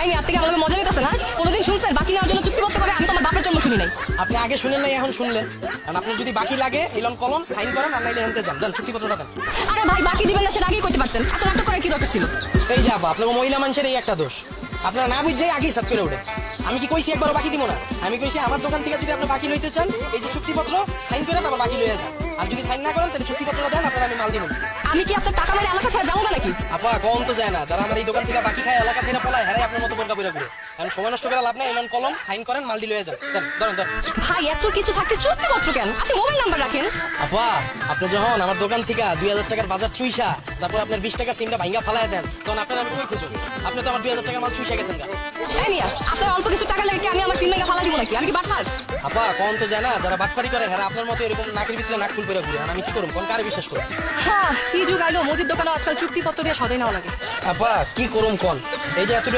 এই আপনি কি আমাকে মজা নিতেছে না? কোনোদিন শুনছেন বাকি নেওয়ার জন্য চুক্তিবদ্ধ করে? আমি তোমার বাপের জন্য শুনি নাই। আপনি আগে শুনেন নাই, এখন শুনলেন। কারণ আপনার যদি বাকি লাগে এই লন কলম সাইন করেন, আর নাইলে হেনতে যান, দেন চুক্তিপত্রটা দেন। আরে ভাই বাকি দিবেন না সেটা আগেই করতে পারতেন, এত নাটক করার কি দরকার ছিল? এই যে আপা, আপনার মহিলা মানুষের এই একটা দোষ, আপনারা না বুঝছেই আগেই সাত করে ওঠে। আমি কি কইছি একবারও বাকি দিব না? আমি কইছি আমার দোকান থেকে যদি আপনি বাকি লইতে চান, এই যে চুক্তিপত্র সাইন করে তারপর বাকি লইয়া যান। আর যদি সাইন না করেন তাহলে চুক্তিপত্রটা দেন, আপনার আমি মাল দিব না। আমি কি আপনার টাকা মেরে এলাকা ছেড়ে যাবো না নাকি? আপা কম তো যায় না, যারা আমার এই দোকান থেকে বাকি খায় এলাকা ছেড়ে পলায়, হেরাই আপনার মতো বোরকা পুরা ঘুরে। কারণ সময় নষ্ট করে লাভ নাই, এলন কলম সাইন করেন, মালটি লইয়া যান, দেন ধরেন ধরেন। ভাই এত কিছু থাকতে চুক্তিপত্র কেন? আপনি মোবাইল নাম্বার রাখেন। আপা আপনি যখন আমার দোকান থেকে 2000 টাকার বাজার চুইসা তারপর আপনার 20 টাকার সিমটা ভাঙ্গা ফালায় দেন, তখন আপনার আমি কই খুঁজো? আপনি তো আমার 2000 টাকার মাল চুইসা গেছেন গা। এই মিয়া, আপনার অল্প কিছু টাকা লাগে কি আমি আমার তিন মেগা ফালা দিব নাকি? আমি কি বাটপার? আপা কম তো যায় না, যারা বাটপারি করে হেরা আপনার মতো এরকম নাকের ভিতরে নাক ফুল করে ঘুরে। আর আমি কি করব? কোন কারে বিশ্বাস করব? হ্যাঁ, কি যুগ আইলো, মুদির দোকানে আজকাল চুক্তিপত্র দিয়ে সদাই নেওয়া লাগে। আপা কি করুম কোন? এই যে এত